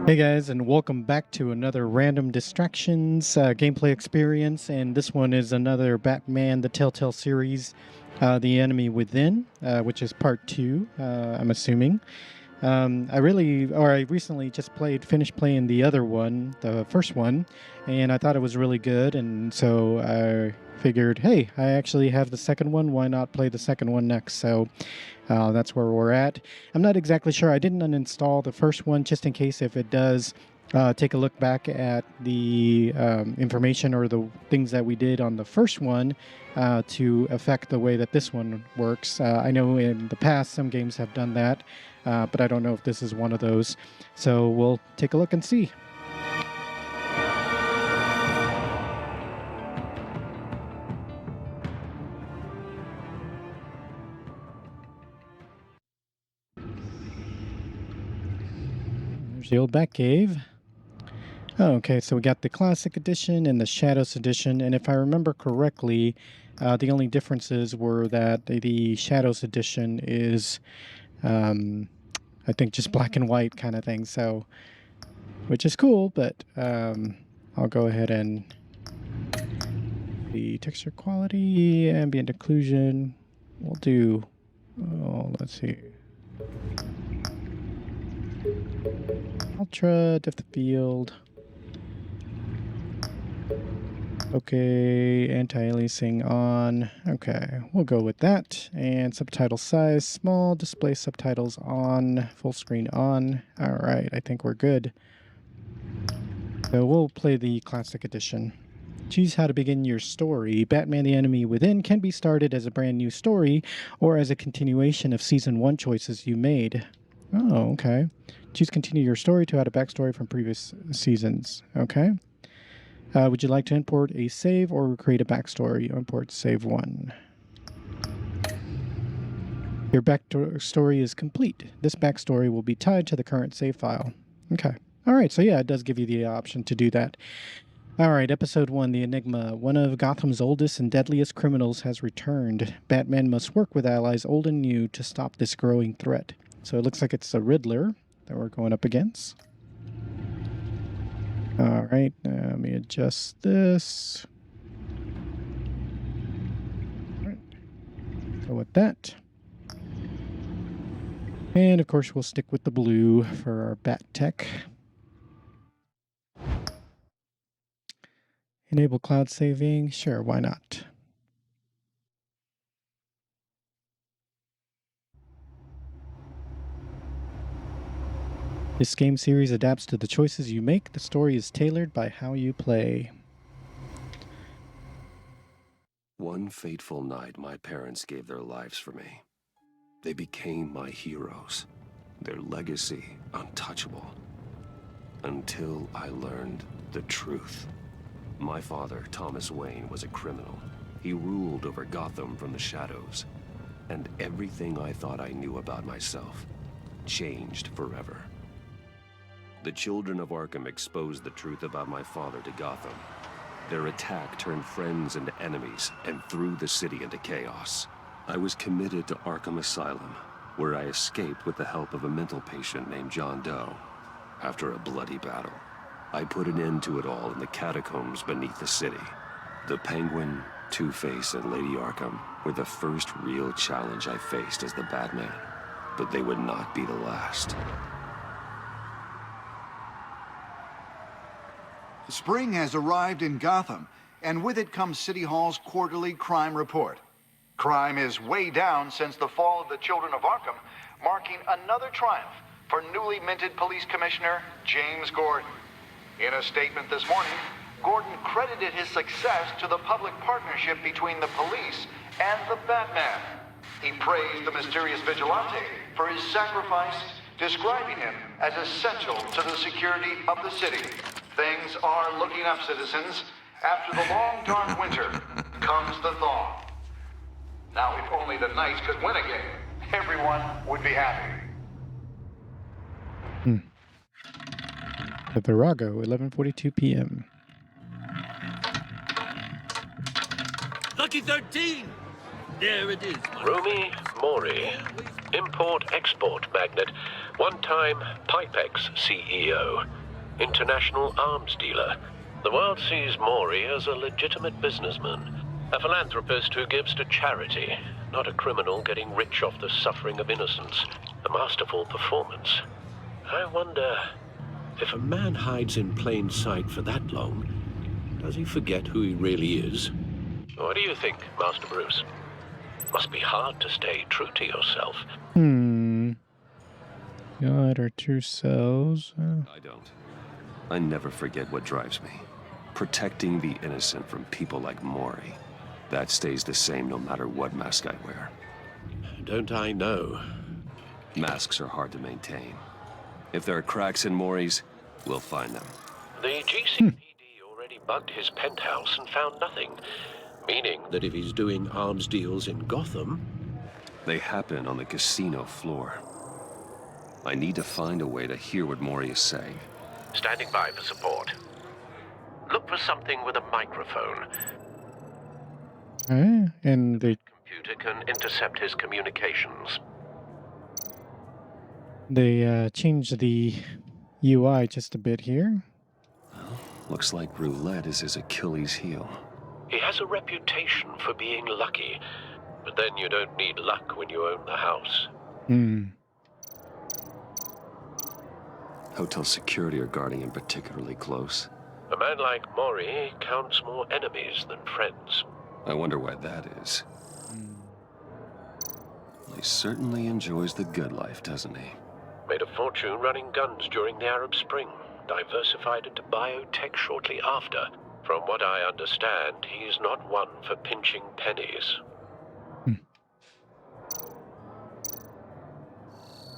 Hey guys, and welcome back to another Random Distractions gameplay experience, and this one is another Batman the Telltale Series, The Enemy Within, which is part 2, I'm assuming. I recently just finished playing the other one, the first one, and I thought it was really good, and so I figured, hey, I actually have the second one, why not play the second one next? So that's where we're at. I'm not exactly sure. I didn't uninstall the first one just in case if it does take a look back at the information or the things that we did on the first one to affect the way that this one works. I know in the past some games have done that, but I don't know if this is one of those. So we'll take a look and see. There's the old Batcave. Oh, okay, so we got the Classic Edition and the Shadows Edition, and if I remember correctly, the only differences were that the Shadows Edition is, I think, just black and white kind of thing, so, which is cool, but I'll go ahead and the texture quality, ambient occlusion, we'll do, let's see, Ultra, depth of field. Okay, anti-aliasing on. Okay, we'll go with that. And subtitle size, small, display subtitles on, full screen on. All right, I think we're good. So we'll play the Classic Edition. Choose how to begin your story. Batman the Enemy Within can be started as a brand new story or as a continuation of Season 1 choices you made. Oh, okay. Choose continue your story to add a backstory from previous seasons. Okay. Would you like to import a save or create a backstory? Import save 1. Your backstory is complete. This backstory will be tied to the current save file. Okay. All right, so yeah, it does give you the option to do that. All right, episode 1, The Enigma. One of Gotham's oldest and deadliest criminals has returned. Batman must work with allies old and new to stop this growing threat. So it looks like it's a Riddler that we're going up against. All right, let me adjust this. All right. Go with that. And of course, we'll stick with the blue for our bat tech. Enable cloud saving. Sure, why not? This game series adapts to the choices you make. The story is tailored by how you play. One fateful night, my parents gave their lives for me. They became my heroes, their legacy untouchable. Until I learned the truth. My father, Thomas Wayne, was a criminal. He ruled over Gotham from the shadows. And everything I thought I knew about myself changed forever. The children of Arkham exposed the truth about my father to Gotham. Their attack turned friends into enemies and threw the city into chaos. I was committed to Arkham Asylum, where I escaped with the help of a mental patient named John Doe. After a bloody battle, I put an end to it all in the catacombs beneath the city. The Penguin, Two-Face, and Lady Arkham were the first real challenge I faced as the Batman, but they would not be the last. Spring has arrived in Gotham, and with it comes City Hall's quarterly crime report. Crime is way down since the fall of the Children of Arkham, marking another triumph for newly minted Police Commissioner James Gordon. In a statement this morning, Gordon credited his success to the public partnership between the police and the Batman. He praised the mysterious vigilante for his sacrifice, describing him as essential to the security of the city. Things are looking up, citizens. After the long, dark winter comes the thaw. Now, if only the Knights could win again, everyone would be happy. The Virago, 11:42 p.m. Lucky 13! There it is. Rumi Mori. import-export magnate, one-time Pipex CEO, international arms dealer. The world sees Maury as a legitimate businessman, a philanthropist who gives to charity, not a criminal getting rich off the suffering of innocence. A masterful performance. I wonder, if a man hides in plain sight for that long, does he forget who he really is? What do you think, Master Bruce? Must be hard to stay true to yourself. God, our true selves. I don't. I never forget what drives me. Protecting the innocent from people like Maury. That stays the same no matter what mask I wear. Don't I know? Masks are hard to maintain. If there are cracks in Maury's, we'll find them. The GCPD already bugged his penthouse and found nothing. Meaning that if he's doing arms deals in Gotham... They happen on the casino floor. I need to find a way to hear what Maury is saying. Standing by for support. Look for something with a microphone. And The computer can intercept his communications. they changed the UI just a bit here. Well, looks like roulette is his Achilles heel. He has a reputation for being lucky, but then you don't need luck when you own the house. Hotel security are guarding him particularly close. A man like Maury counts more enemies than friends. I wonder why that is. He certainly enjoys the good life, doesn't he? Made a fortune running guns during the Arab Spring. Diversified into biotech shortly after. From what I understand, he's not one for pinching pennies.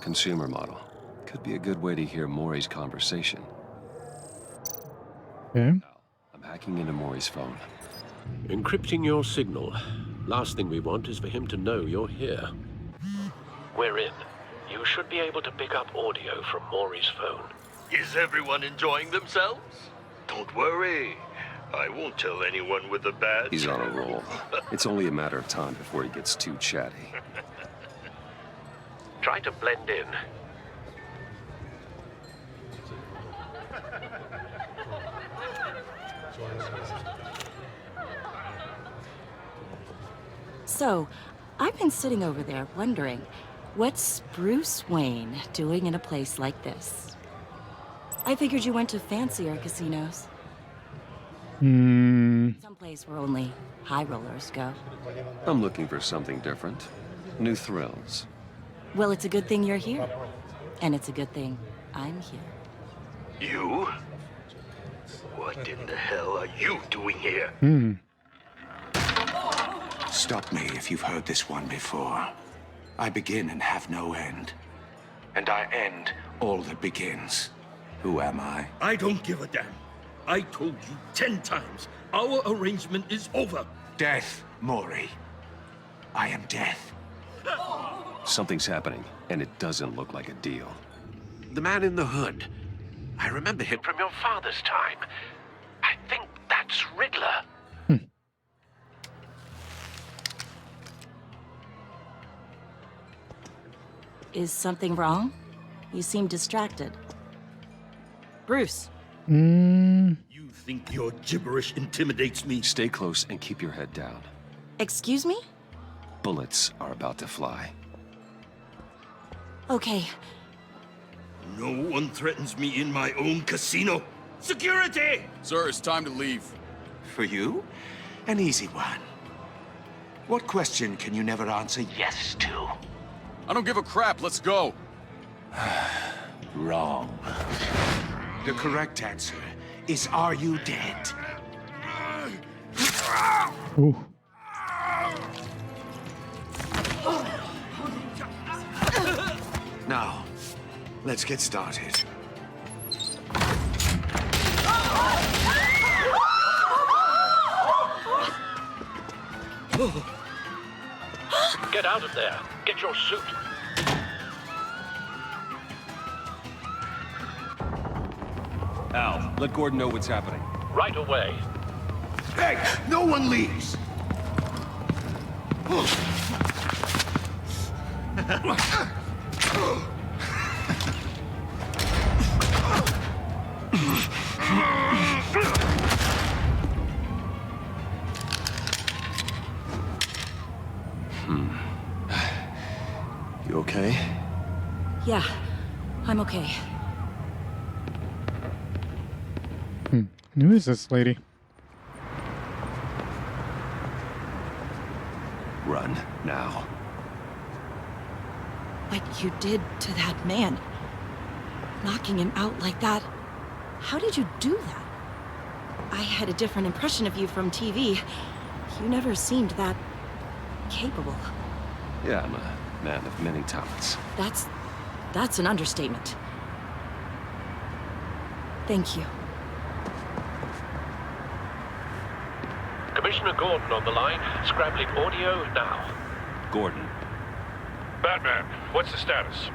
Consumer model. Could be a good way to hear Maury's conversation. Okay. I'm hacking into Maury's phone. Encrypting your signal. Last thing we want is for him to know you're here. We're in. You should be able to pick up audio from Maury's phone. Is everyone enjoying themselves? Don't worry. I won't tell anyone with a badge. He's on a roll. It's only a matter of time before he gets too chatty. Try to blend in. So, I've been sitting over there wondering, what's Bruce Wayne doing in a place like this? I figured you went to fancier casinos. Someplace where only high rollers go. I'm looking for something different. New thrills. Well, it's a good thing you're here. And it's a good thing I'm here. You? What in the hell are you doing here? Stop me if you've heard this one before. I begin and have no end. And I end all that begins. Who am I? I don't give a damn. I told you 10 times. Our arrangement is over. Death, Maury. I am death. Something's happening, and it doesn't look like a deal. The man in the hood. I remember him from your father's time. I think that's Riddler. Is something wrong? You seem distracted. Bruce. You think your gibberish intimidates me? Stay close and keep your head down. Excuse me? Bullets are about to fly. Okay. No one threatens me in my own casino. Security! Sir, it's time to leave. For you? An easy one. What question can you never answer yes to? I don't give a crap. Let's go. Wrong. The correct answer is, are you dead? Ooh. Now, let's get started. Get out of there. Get your suit. Al, let Gordon know what's happening. Right away. Hey, no one leaves! You okay? Yeah, I'm okay. Who is this lady? Run, now. What you did to that man, knocking him out like that, how did you do that? I had a different impression of you from TV. You never seemed that capable. Yeah, I'm a man of many talents. That's an understatement. Thank you. Commissioner Gordon on the line, scrabbling audio now. Gordon. Batman, what's the status?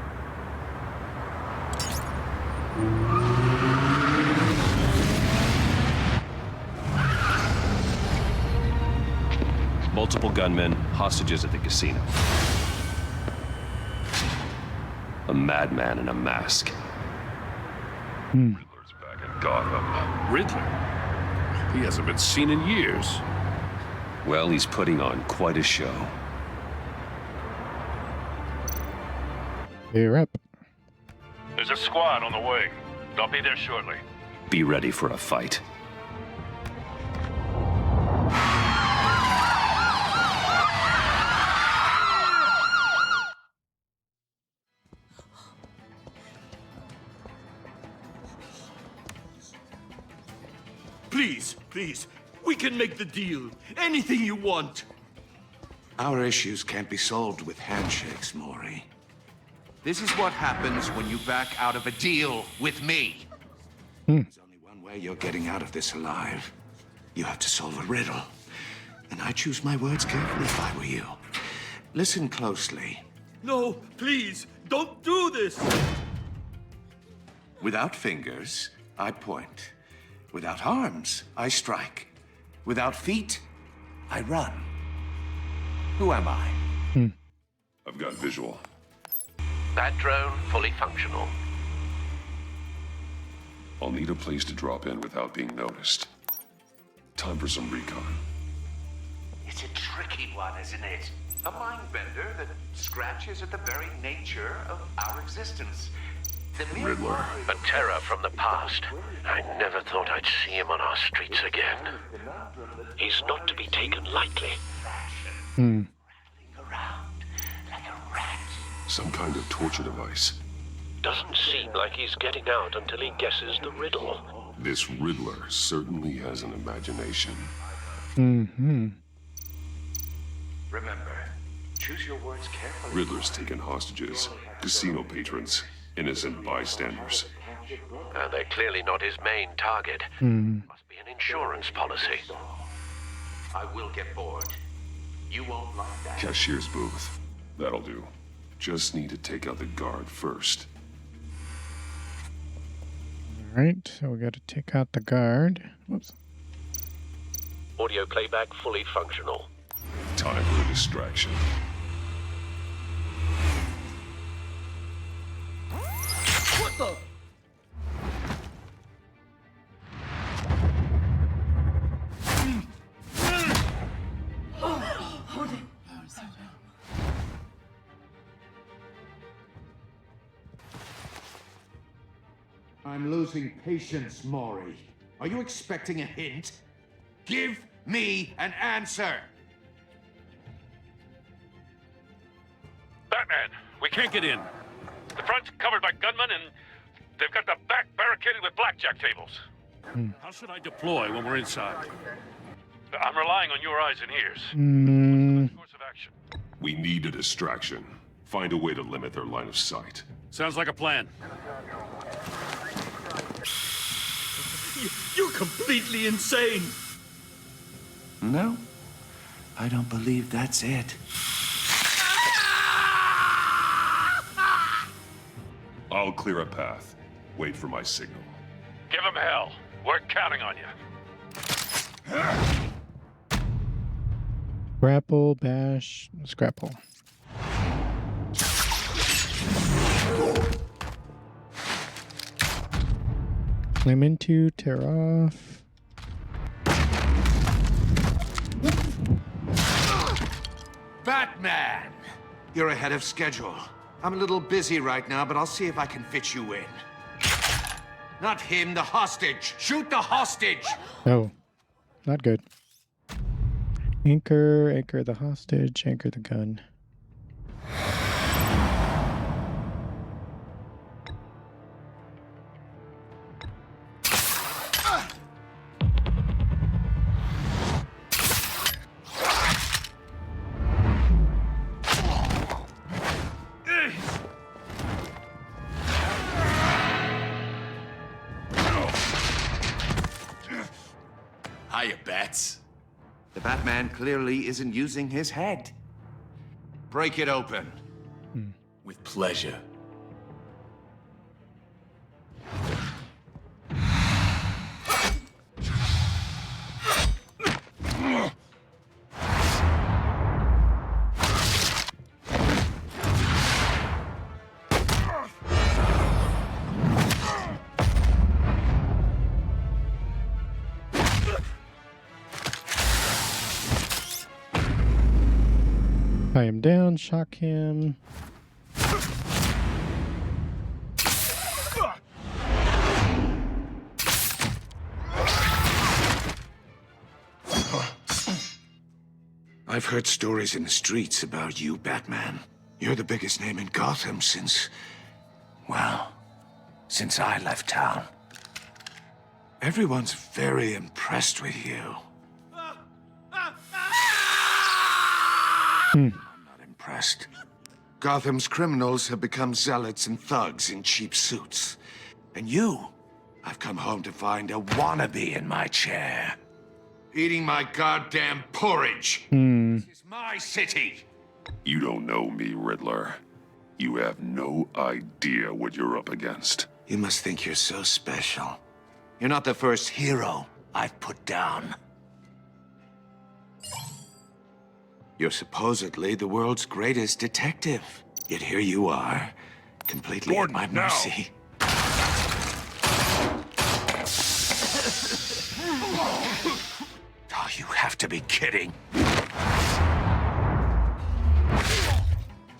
Multiple gunmen, hostages at the casino. A madman in a mask. Riddler's back in Gotham. Riddler? He hasn't been seen in years. Well, he's putting on quite a show. You're up. There's a squad on the way. I'll be there shortly. Be ready for a fight. Please, we can make the deal. Anything you want. Our issues can't be solved with handshakes, Maury. This is what happens when you back out of a deal with me. There's only one way you're getting out of this alive. You have to solve a riddle. And I choose my words carefully if I were you. Listen closely. No, please, don't do this. Without fingers, I point. Without arms, I strike. Without feet, I run. Who am I? I've got visual. That drone fully functional. I'll need a place to drop in without being noticed. Time for some recon. It's a tricky one, isn't it? A mind bender that scratches at the very nature of our existence. The mere Riddler. worry- A terror from the past. I never thought I'd see him on our streets again. He's not to be taken lightly. Rattling around like a rat. Some kind of torture device. Doesn't seem like he's getting out until he guesses the riddle. This Riddler certainly has an imagination. Remember, choose your words carefully. Riddler's taken hostages, casino patrons, innocent bystanders. They're clearly not his main target. Must be an insurance policy. I will get bored. You won't like that. Cashier's booth. That'll do. Just need to take out the guard first. All right, so we got to take out the guard. Whoops. Audio playback fully functional. Time for a distraction. What the? I'm losing patience, Maury. Are you expecting a hint? Give me an answer! Batman, we can't get in. The front's covered by gunmen and they've got the back barricaded with blackjack tables. How should I deploy when we're inside? I'm relying on your eyes and ears. What's the best course of action? We need a distraction. Find a way to limit their line of sight. Sounds like a plan. You're completely insane. No, I don't believe that's it. I'll clear a path. Wait for my signal. Give him hell. We're counting on you. Grapple, bash, scrapple. Slam into, tear off. Batman! You're ahead of schedule. I'm a little busy right now, but I'll see if I can fit you in. Not him, the hostage! Shoot the hostage! Oh, not good. Anchor the hostage, anchor the gun. Hiya, Bats. The Batman clearly isn't using his head. Break it open. With pleasure. Tie him down, shock him. I've heard stories in the streets about you, Batman. You're the biggest name in Gotham since I left town. Everyone's very impressed with you. I'm not impressed. Gotham's criminals have become zealots and thugs in cheap suits. And you, I've come home to find a wannabe in my chair. Eating my goddamn porridge. This is my city. You don't know me, Riddler. You have no idea what you're up against. You must think you're so special. You're not the first hero I've put down. You're supposedly the world's greatest detective. Yet here you are, completely Gordon, at my now. mercy. Oh, you have to be kidding.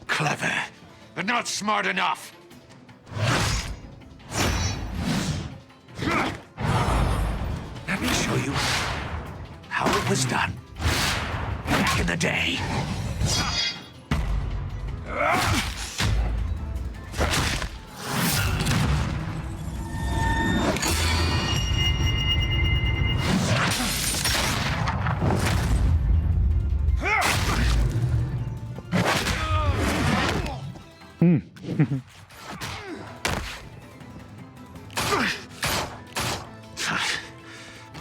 Clever, but not smart enough. Let me show you how it was done back in the day.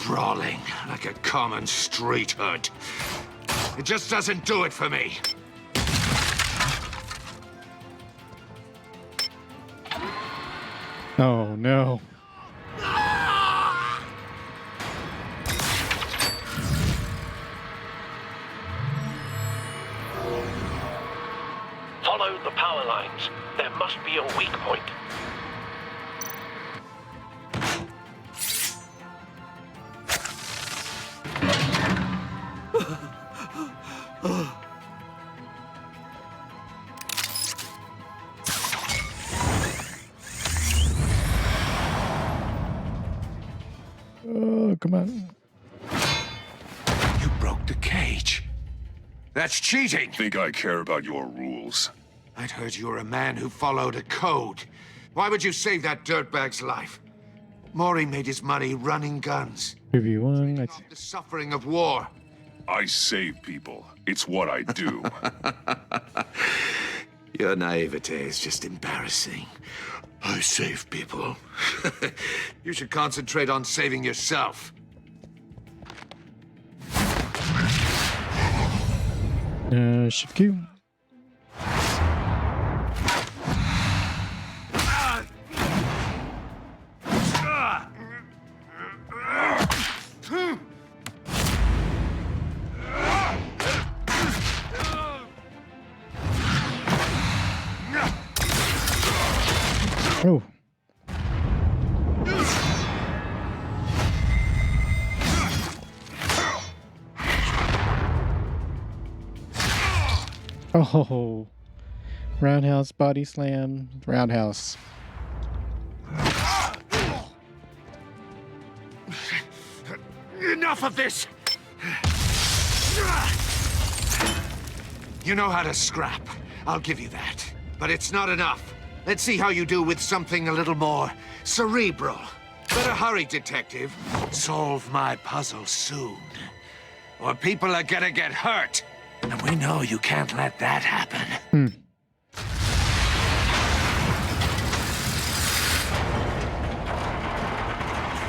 Brawling like a common street hood. It just doesn't do it for me. Oh no. Follow the power lines. There must be a weak point. Oh, come on. You broke the cage. That's cheating. Think I care about your rules? I'd heard you were a man who followed a code. Why would you save that dirtbag's life? Maury made his money running guns. 2v1. That's The suffering of war. I save people. It's what I do. Your naivete is just embarrassing. I save people. You should concentrate on saving yourself. shift Q. Oh. Oh, roundhouse body slam, roundhouse. Enough of this! You know how to scrap. I'll give you that. But it's not enough. Let's see how you do with something a little more cerebral. Better hurry, detective. Solve my puzzle soon. Or people are gonna get hurt. And we know you can't let that happen.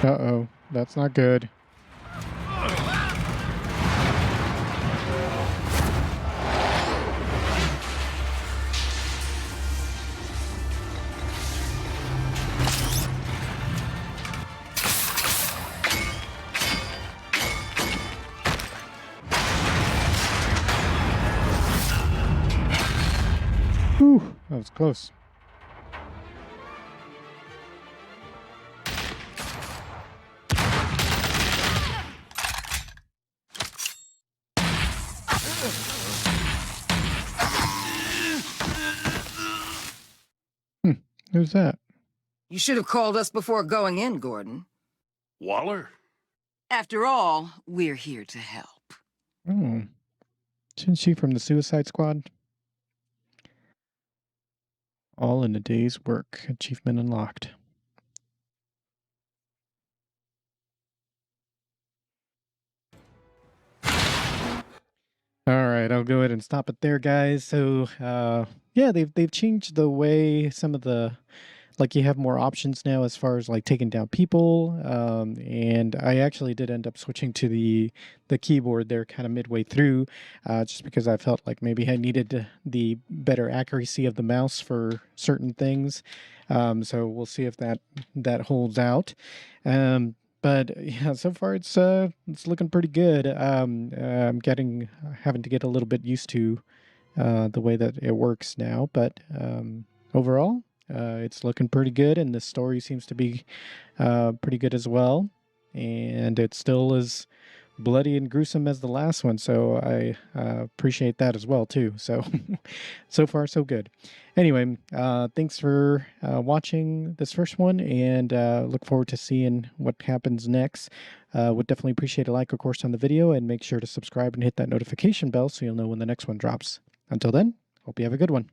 Uh-oh. That's not good. Whew, that was close. Who's that? You should have called us before going in, Gordon. Waller? After all, we're here to help. Oh. Isn't she from the Suicide Squad? All in a day's work. Achievement unlocked. All right, I'll go ahead and stop it there, guys. So, yeah, they've changed the way some of the, like, you have more options now as far as like taking down people. And I actually did end up switching to the keyboard there, kind of midway through, just because I felt like maybe I needed the better accuracy of the mouse for certain things. So we'll see if that holds out. But yeah, so far it's looking pretty good. I'm having to get a little bit used to the way that it works now, but overall, it's looking pretty good, and the story seems to be pretty good as well. And it still is bloody and gruesome as the last one, so I appreciate that as well too. So so far so good. Anyway, thanks for watching this first one, and look forward to seeing what happens next. Would definitely appreciate a like, of course, on the video, and make sure to subscribe and hit that notification bell so you'll know when the next one drops. Until then, hope you have a good one.